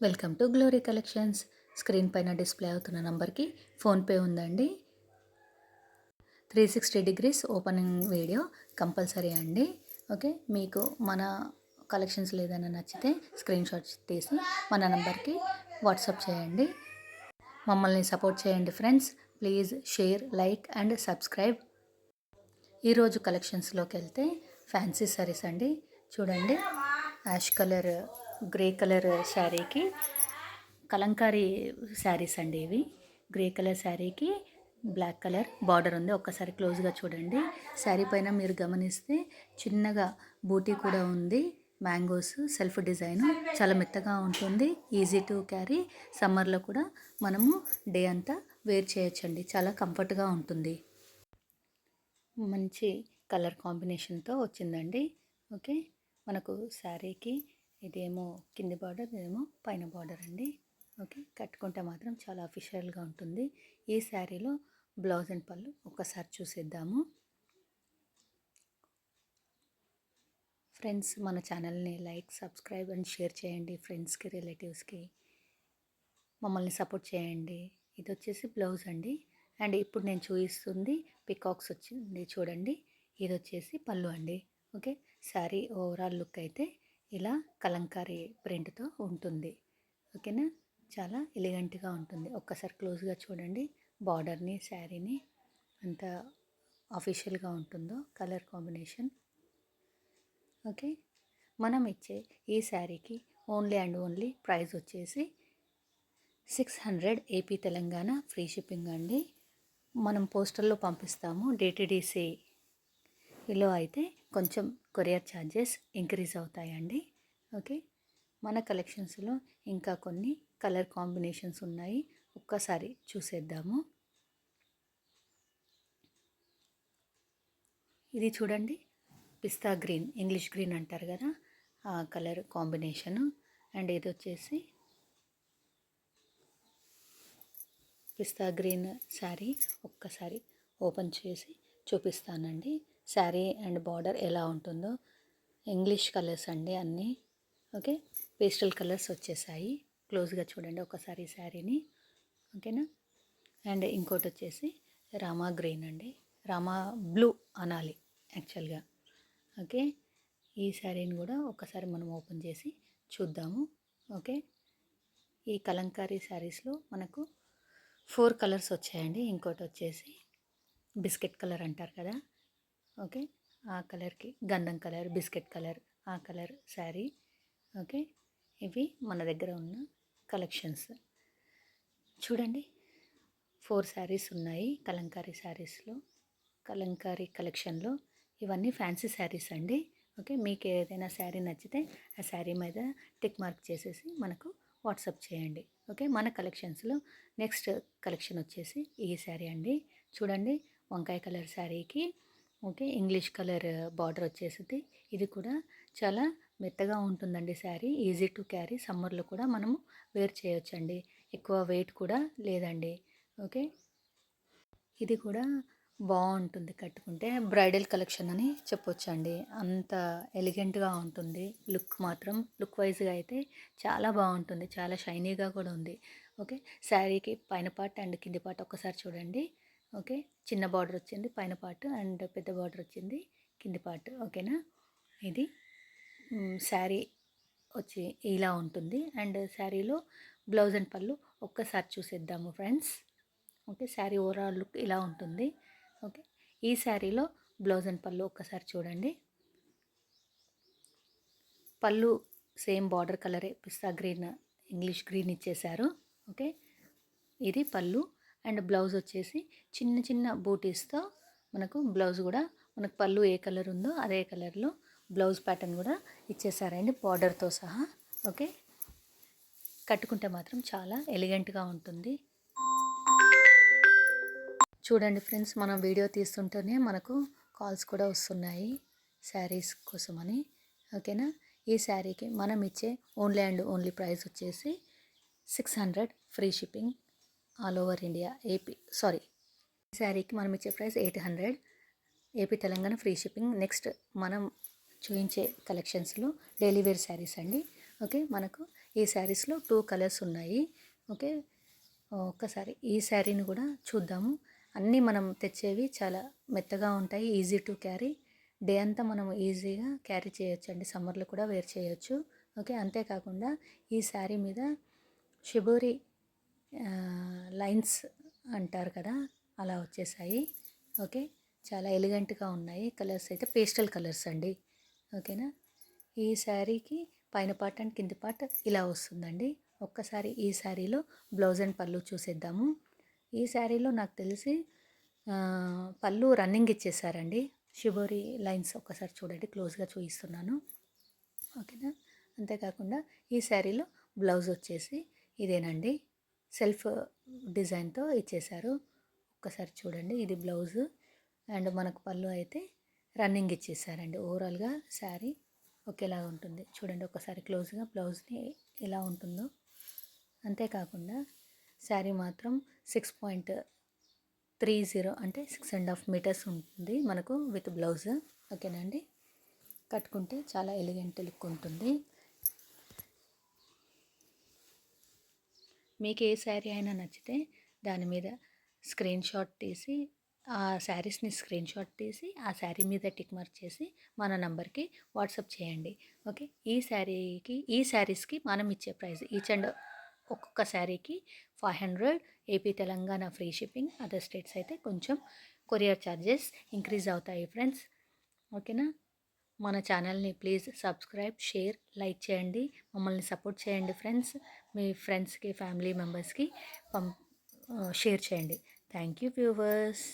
Welcome to glory collections. Screen పైన display అవుతున్న నంబర్కి ఫోన్పే ఉందండి. 360 డిగ్రీస్ ఓపెనింగ్ వీడియో కంపల్సరీ అండి. ఓకే, మీకు మన కలెక్షన్స్ ఏదైనా నచ్చితే స్క్రీన్ షాట్స్ తీసి మన నంబర్కి వాట్సాప్ చేయండి. మమ్మల్ని సపోర్ట్ చేయండి friends. Please share, like and subscribe. ఈరోజు కలెక్షన్స్లోకి వెళ్తే ఫ్యాన్సీ సారీస్ అండి. చూడండి, యాష్ కలర్, గ్రే కలర్ శారీకి కలంకారీ శారీస్ అండి ఇవి. గ్రే కలర్ శారీకి బ్లాక్ కలర్ బార్డర్ ఉంది. ఒక్కసారి క్లోజ్గా చూడండి. శారీ పైన మీరు గమనిస్తే చిన్నగా బూటీ కూడా ఉంది. మ్యాంగోస్ సెల్ఫ్ డిజైన్ చాలా మెత్తగా ఉంటుంది. Easy to carry. సమ్మర్లో కూడా మనము డే అంతా వేర్ చేయొచ్చండి. చాలా కంఫర్ట్గా ఉంటుంది. మంచి కలర్ కాంబినేషన్తో వచ్చిందండి. ఓకే, మనకు శారీకి ఇదేమో కింది బార్డర్, ఇదేమో పైన బార్డర్ అండి. ఓకే, కట్టుకుంటే మాత్రం చాలా అఫీషియల్గా ఉంటుంది. ఈ శారీలో బ్లౌజ్ అండ్ పళ్ళు ఒక్కసారి చూసేద్దాము. ఫ్రెండ్స్, మన ఛానల్ని లైక్, సబ్స్క్రైబ్ అండ్ షేర్ చేయండి. ఫ్రెండ్స్కి, రిలేటివ్స్కి మమ్మల్ని సపోర్ట్ చేయండి. ఇది వచ్చేసి బ్లౌజ్ అండి. అండ్ ఇప్పుడు నేను చూపిస్తుంది పికాక్స్ వచ్చింది చూడండి. ఇది వచ్చేసి పళ్ళు అండి. ఓకే, శారీ ఓవరాల్ లుక్ అయితే ఇలా కలంకారీ ప్రింట్తో ఉంటుంది. ఓకేనా, చాలా ఎలిగెంట్గా ఉంటుంది. ఒక్కసారి క్లోజ్గా చూడండి. బార్డర్ని, శారీని అంత అఫీషియల్గా ఉంటుందో కలర్ కాంబినేషన్. ఓకే, మనం ఇచ్చే ఈ శారీకి ఓన్లీ అండ్ ఓన్లీ ప్రైస్ వచ్చేసి 600 ఏపీ తెలంగాణ ఫ్రీ షిప్పింగ్ అండి. మనం పోస్టల్లో పంపిస్తాము. డిటీడీసీలో అయితే కొంచెం కొరియర్ ఛార్జెస్ ఇంక్రీజ్ అవుతాయండి. ఓకే, మన కలెక్షన్స్లో ఇంకా కొన్ని కలర్ కాంబినేషన్స్ ఉన్నాయి. ఒక్కసారి చూసేద్దాము. ఇది చూడండి, పిస్తా గ్రీన్, ఇంగ్లీష్ గ్రీన్ అంటారు కదా, ఆ కలర్ కాంబినేషను. అండ్ ఇది వచ్చేసి పిస్తా గ్రీన్ శారీ. ఒక్కసారి ఓపెన్ చేసి చూపిస్తానండి. శారీ అండ్ బార్డర్ ఎలా ఉంటుందో. ఇంగ్లీష్ కలర్స్ అండి అన్నీ. ఓకే, పేస్టల్ కలర్స్ వచ్చేసాయి. క్లోజ్గా చూడండి ఒకసారి శారీని. ఓకేనా, అండ్ ఇంకోటి వచ్చేసి రామా గ్రీన్ అండి. రామా బ్లూ అనాలి యాక్చువల్గా. ఓకే, ఈ శారీని కూడా ఒకసారి మనం ఓపెన్ చేసి చూద్దాము. ఓకే, ఈ కలంకారీ శారీస్లో మనకు 4 కలర్స్ వచ్చాయండి. ఇంకోటి వచ్చేసి బిస్కెట్ కలర్ అంటారు కదా, ఓకే, ఆ కలర్కి గంధం కలర్, బిస్కెట్ కలర్, ఆ కలర్ శారీ. ఓకే, ఇవి మన దగ్గర ఉన్న కలెక్షన్స్. చూడండి, 4 శారీస్ ఉన్నాయి కలంకారీ శారీస్లో, కలంకారీ కలెక్షన్లో. ఇవన్నీ ఫ్యాన్సీ శారీస్ అండి. ఓకే, మీకు ఏదైనా శారీ నచ్చితే ఆ శారీ మీద టిక్ మార్క్ చేసేసి మనకు వాట్సాప్ చేయండి. ఓకే, మన కలెక్షన్స్లో నెక్స్ట్ కలెక్షన్ వచ్చేసి ఈ శారీ అండి. చూడండి, వంకాయ కలర్ శారీకి ఓకే ఇంగ్లీష్ కలర్ బార్డర్ వచ్చేసింది. ఇది కూడా చాలా మెత్తగా ఉంటుందండి శారీ. Easy to carry. సమ్మర్లో కూడా మనము వేర్ చేయొచ్చండి. ఎక్కువ వెయిట్ కూడా లేదండి. ఓకే, ఇది కూడా బాగుంటుంది కట్టుకుంటే. బ్రైడల్ కలెక్షన్ అని చెప్పొచ్చండి. అంత ఎలిగెంట్గా ఉంటుంది. లుక్ మాత్రం లుక్ వైజ్గా అయితే చాలా బాగుంటుంది. చాలా షైనీగా కూడా ఉంది. ఓకే, శారీకి పైన పార్ట్ అండ్ కింది పార్ట్ ఒక్కసారి చూడండి. ఓకే, చిన్న బార్డర్ వచ్చింది పైన పార్ట్ అండ్ పెద్ద బార్డర్ వచ్చింది కింది పార్ట్. ఓకేనా, ఇది శారీ వచ్చి ఇలా ఉంటుంది. అండ్ శారీలో బ్లౌజ్ అండ్ పళ్ళు ఒక్కసారి చూసేద్దాము friends. Okay, sari overall look ఇలా ఉంటుంది. ఓకే, ఈ శారీలో బ్లౌజ్ అండ్ పళ్ళు ఒక్కసారి చూడండి. పళ్ళు సేమ్ బార్డర్ కలరే, పిస్తా గ్రీన్, ఇంగ్లీష్ గ్రీన్ ఇచ్చేశారు. ఓకే, ఇది పళ్ళు. అండ్ బ్లౌజ్ వచ్చేసి చిన్న చిన్న బూటీస్తో మనకు బ్లౌజ్ కూడా, మనకు పళ్ళు ఏ కలర్ ఉందో అదే కలర్లో బ్లౌజ్ ప్యాటర్న్ కూడా ఇచ్చేసారండి బార్డర్తో సహా. ఓకే, కట్టుకుంటే మాత్రం చాలా ఎలిగెంట్గా ఉంటుంది. చూడండి ఫ్రెండ్స్, మనం వీడియో తీస్తుంటేనే మనకు కాల్స్ కూడా వస్తున్నాయి శారీస్ కోసమని. ఓకేనా, ఈ శారీకి మనం ఇచ్చే ఓన్లీ అండ్ ఓన్లీ ప్రైస్ వచ్చేసి 600 free shipping all over India. AP ఈ శారీకి మనం ఇచ్చే price 800 AP Telangana free shipping. Next మనం చూపించే కలెక్షన్స్లో డైలీ వేర్ శారీస్ అండి. ఓకే, మనకు ఈ శారీస్లో 2 కలర్స్ ఉన్నాయి. ఓకే, ఒక్కసారి ఈ శారీని కూడా చూద్దాము. అన్నీ మనం తెచ్చేవి చాలా మెత్తగా ఉంటాయి, ఈజీ టు క్యారీ. డే అంతా మనం ఈజీగా క్యారీ చేయొచ్చు అండి, సమ్మర్లో కూడా వేర్ చేయొచ్చు. ఓకే, అంతేకాకుండా ఈ శారీ మీద షిబోరి లైన్స్ అంటారు కదా, అలా వచ్చేసాయి. ఓకే, చాలా ఎలిగెంట్గా ఉన్నాయి. కలర్స్ అయితే పేస్టల్ కలర్స్ అండి. ఓకేనా, ఈ శారీకి పైన పార్ట్ అండ్ కింది పార్ట్ ఇలా వస్తుందండి. ఒక్కసారి ఈ శారీలో బ్లౌజ్ అండ్ పళ్ళు చూసేద్దాము. ఈ శారీలో నాకు తెలిసి పళ్ళు రన్నింగ్ ఇచ్చేసారండి. షిబోరి లైన్స్ ఒక్కసారి చూడండి, క్లోజ్గా చూపిస్తున్నాను. ఓకేనా, అంతేకాకుండా ఈ శారీలో బ్లౌజ్ వచ్చేసి ఇదేనండి, సెల్ఫ్ డిజైన్తో ఇచ్చేశారు. ఒక్కసారి చూడండి, ఇది బ్లౌజు అండ్ మనకు పళ్ళు అయితే రన్నింగ్ ఇచ్చేసారండి. ఓవరాల్గా శారీ ఒకేలాగా ఉంటుంది. చూడండి ఒకసారి క్లోజ్గా బ్లౌజ్ని ఎలా ఉంటుందో. అంతేకాకుండా శారీ మాత్రం 6.30 అంటే 6.5 మీటర్స్ ఉంటుంది మనకు విత్ బ్లౌజ్. ఓకేనండి, కట్టుకుంటే చాలా ఎలిగెంట్ లుక్ ఉంటుంది. మీకు ఏ శారీ అయినా నచ్చితే దాని మీద స్క్రీన్ షాట్ తీసి ఆ శారీస్ని స్క్రీన్ షాట్ తీసి ఆ శారీ మీద టిక్ మార్క్ చేసి మన నంబర్కి వాట్సాప్ చేయండి. ఓకే, ఈ శారీస్కి మనం ఇచ్చే ప్రైస్ ఈచ్ అండ్ ఒక్కొక్క శారీకి 500 AP Telangana free shipping. Other states అయితే కొంచెం కొరియర్ ఛార్జెస్ ఇంక్రీజ్ అవుతాయి ఫ్రెండ్స్. ఓకేనా, మన ఛానల్ని ప్లీజ్ సబ్స్క్రైబ్, షేర్, లైక్ చేయండి. మమ్మల్ని సపోర్ట్ చేయండి ఫ్రెండ్స్. మీ ఫ్రెండ్స్కి, ఫ్యామిలీ మెంబర్స్కి షేర్ చేయండి. Thank you viewers.